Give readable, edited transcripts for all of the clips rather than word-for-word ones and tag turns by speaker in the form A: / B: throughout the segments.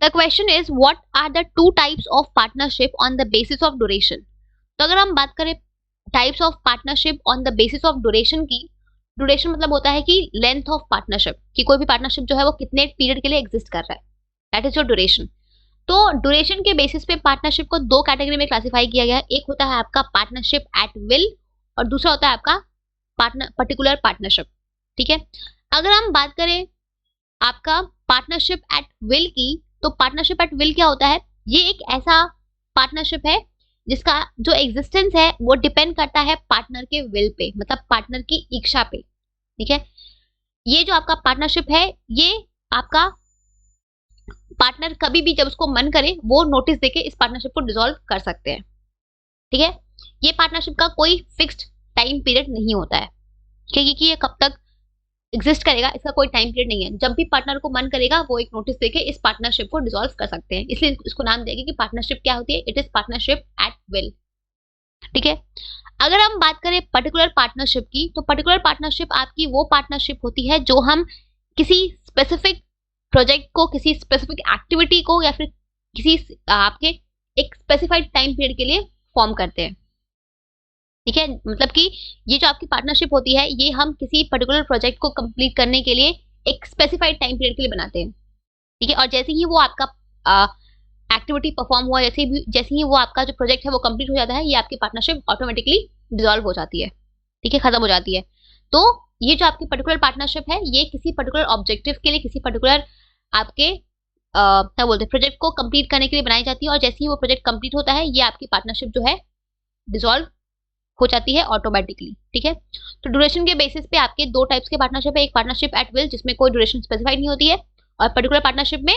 A: The question is what are the two types of partnership on the basis of duration. तो अगर हम बात करें types of partnership on the basis of duration की, duration मतलब होता है कि लेंथ ऑफ पार्टनरशिप, कि कोई भी पार्टनरशिप जो है वो कितने पीरियड के लिए एग्जिस्ट कर रहा है, दैट इज योर ड्यूरेशन। तो ड्यूरेशन के बेसिस पे पार्टनरशिप को दो कैटेगरी में क्लासिफाई किया गया है। एक होता है आपका पार्टनरशिप एट विल और दूसरा होता है आपका पर्टिकुलर पार्टनरशिप। ठीक है, अगर हम बात करें आपका पार्टनरशिप एट विल की, तो पार्टनरशिप एट विल क्या होता है? ये एक ऐसा पार्टनरशिप है जिसका जो एग्जिस्टेंस है वो डिपेंड करता है पार्टनर के विल पे, मतलब पार्टनर की इच्छा पे। ठीक है, ये जो आपका पार्टनरशिप है ये आपका पार्टनर कभी भी जब उसको मन करे वो नोटिस देके इस पार्टनरशिप को डिसॉल्व कर सकते हैं। ठीक है, ये पार्टनरशिप का कोई फिक्स्ड टाइम पीरियड नहीं होता है, क्योंकि ये कब तक एग्जिस्ट करेगा इसका कोई टाइम पीरियड नहीं है। जब भी पार्टनर को मन करेगा वो एक नोटिस देके इस पार्टनरशिप को डिसॉल्व कर सकते हैं, इसलिए इसको नाम देंगे कि पार्टनरशिप क्या होती है, it is partnership at will. ठीक है, अगर हम बात करें पर्टिकुलर पार्टनरशिप की, तो पर्टिकुलर पार्टनरशिप आपकी वो पार्टनरशिप होती है जो हम किसी स्पेसिफिक प्रोजेक्ट को, किसी स्पेसिफिक एक्टिविटी को या फिर किसी आपके एक स्पेसिफाइड टाइम पीरियड के लिए फॉर्म करते हैं। ठीक है, मतलब कि ये जो आपकी पार्टनरशिप होती है ये हम किसी पर्टिकुलर प्रोजेक्ट को कंप्लीट करने के लिए एक स्पेसिफाइड टाइम पीरियड के लिए बनाते हैं। ठीक है, और जैसे ही वो आपका एक्टिविटी परफॉर्म हुआ, जैसे ही वो आपका जो प्रोजेक्ट है वो कंप्लीट हो जाता है, ये आपकी पार्टनरशिप ऑटोमेटिकली डिसॉल्व हो जाती है। ठीक है, खत्म हो जाती है। तो ये जो आपकी पर्टिकुलर पार्टनरशिप है ये किसी पर्टिकुलर ऑब्जेक्टिव के लिए, किसी पर्टिकुलर आपके क्या बोलते हैं प्रोजेक्ट को कंप्लीट करने के लिए बनाई जाती है, और जैसे ही वो प्रोजेक्ट कंप्लीट होता है ये आपकी पार्टनरशिप जो है डिसॉल्व हो जाती है ऑटोमेटिकली। ठीक है, तो ड्यूरेशन के बेसिस पे आपके दो टाइप्स के पार्टनरशिप है, एक पार्टनरशिप एट विल जिसमें कोई ड्यूरेशन स्पेसिफाइड नहीं होती है, और पर्टिकुलर पार्टनरशिप में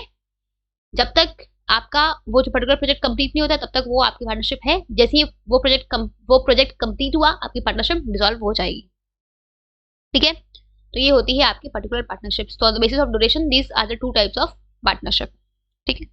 A: जब तक आपका वो जो पर्टिकुलर प्रोजेक्ट कंप्लीट नहीं होता तब तक वो आपकी पार्टनरशिप है, जैसे ही वो प्रोजेक्ट कंप्लीट हुआ आपकी पार्टनरशिप डिसॉल्व हो जाएगी। ठीक है, तो ये होती है आपकी पर्टिकुलर पार्टनरशिप्स। तो on the basis of duration these are the two types of partnership. ठीक है।